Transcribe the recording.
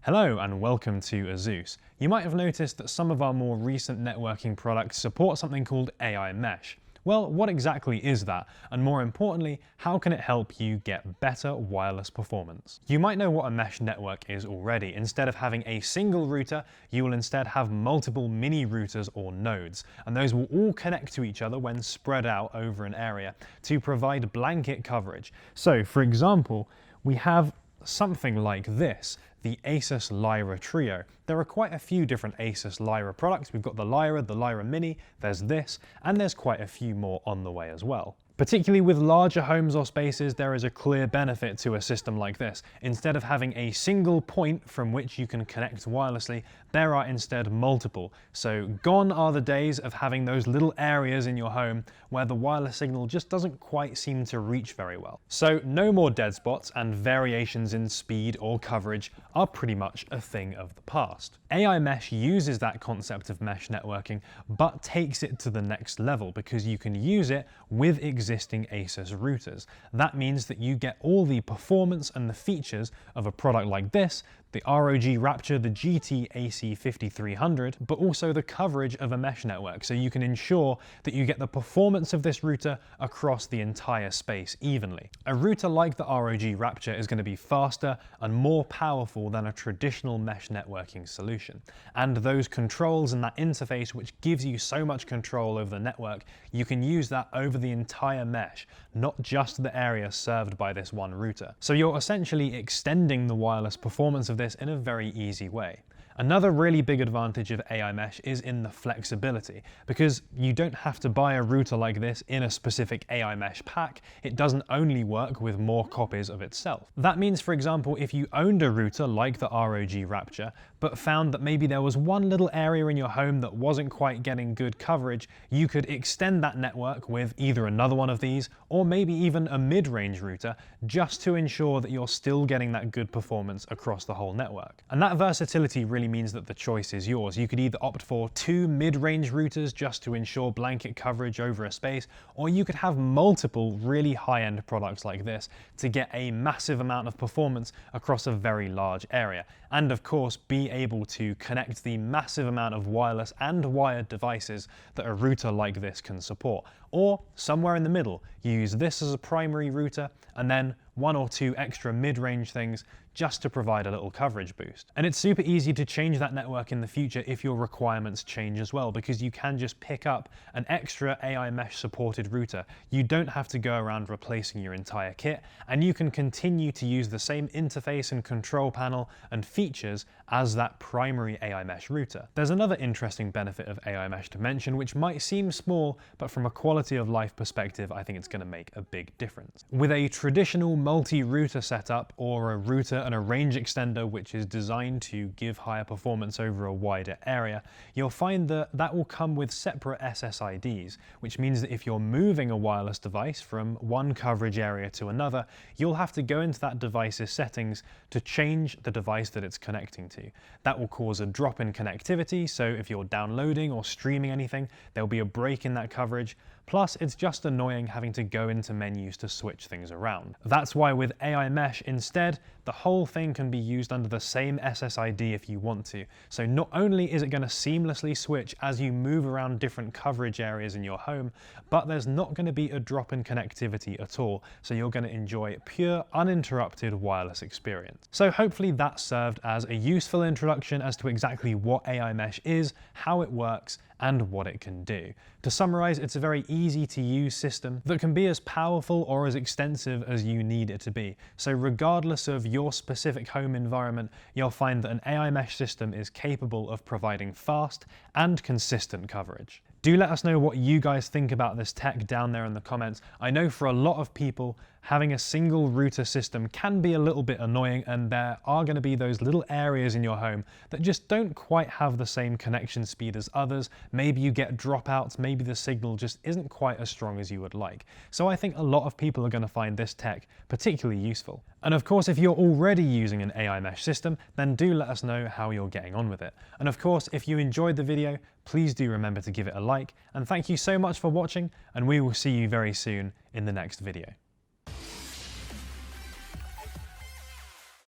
Hello and welcome to ASUS. You might have noticed that some of our more recent networking products support something called AiMesh. Well, what exactly is that? And more importantly, how can it help you get better wireless performance? You might know what a mesh network is already. Instead of having a single router, you will instead have multiple mini routers or nodes, and those will all connect to each other when spread out over an area to provide blanket coverage. So, for example, we have something like this, the ASUS Lyra Trio. There are quite a few different ASUS Lyra products. We've got the Lyra Mini, there's this, and there's quite a few more on the way as well. Particularly with larger homes or spaces, there is a clear benefit to a system like this. Instead of having a single point from which you can connect wirelessly, there are instead multiple. So gone are the days of having those little areas in your home where the wireless signal just doesn't quite seem to reach very well. So no more dead spots, and variations in speed or coverage are pretty much a thing of the past. AiMesh uses that concept of mesh networking, but takes it to the next level because you can use it with existing ASUS routers. That means that you get all the performance and the features of a product like this, the ROG Rapture, the GT AC5300, but also the coverage of a mesh network, so you can ensure that you get the performance of this router across the entire space evenly. A router like the ROG Rapture is going to be faster and more powerful than a traditional mesh networking solution. And those controls and that interface, which gives you so much control over the network, you can use that over the entire mesh, not just the area served by this one router. So you're essentially extending the wireless performance of this in a very easy way. Another really big advantage of AiMesh is in the flexibility, because you don't have to buy a router like this in a specific AiMesh pack. It doesn't only work with more copies of itself. That means, for example, if you owned a router like the ROG Rapture, but found that maybe there was one little area in your home that wasn't quite getting good coverage, you could extend that network with either another one of these, or maybe even a mid-range router, just to ensure that you're still getting that good performance across the whole network. And that versatility really means that the choice is yours. You could either opt for 2 mid-range routers just to ensure blanket coverage over a space, or you could have multiple really high-end products like this to get a massive amount of performance across a very large area. And of course, be able to connect the massive amount of wireless and wired devices that a router like this can support. Or somewhere in the middle, you use this as a primary router and then 1 or 2 extra mid-range things just to provide a little coverage boost. And it's super easy to change that network in the future if your requirements change as well, because you can just pick up an extra AiMesh supported router. You don't have to go around replacing your entire kit, and you can continue to use the same interface and control panel and features as that primary AiMesh router. There's another interesting benefit of AiMesh to mention, which might seem small, but from a quality of life perspective, I think it's going to make a big difference. With a traditional multi-router setup, or a router and a range extender which is designed to give higher performance over a wider area, you'll find that that will come with separate SSIDs, which means that if you're moving a wireless device from one coverage area to another, you'll have to go into that device's settings to change the device that it's connecting to. That will cause a drop in connectivity, so if you're downloading or streaming anything, there'll be a break in that coverage. Plus, it's just annoying having to go into menus to switch things around. That's why with AiMesh instead, the whole thing can be used under the same SSID if you want to. So not only is it going to seamlessly switch as you move around different coverage areas in your home, but there's not going to be a drop in connectivity at all. So you're going to enjoy pure, uninterrupted wireless experience. So hopefully that served as a useful introduction as to exactly what AiMesh is, how it works, and what it can do. To summarize, it's a very easy to use system that can be as powerful or as extensive as you need it to be. So regardless of your specific home environment, you'll find that an AiMesh system is capable of providing fast and consistent coverage. Do let us know what you guys think about this tech down there in the comments. I know for a lot of people, having a single router system can be a little bit annoying, and there are going to be those little areas in your home that just don't quite have the same connection speed as others. Maybe you get dropouts, maybe the signal just isn't quite as strong as you would like. So I think a lot of people are going to find this tech particularly useful. And of course, if you're already using an AiMesh system, then do let us know how you're getting on with it. And of course, if you enjoyed the video, please do remember to give it a like, and thank you so much for watching, and we will see you very soon in the next video.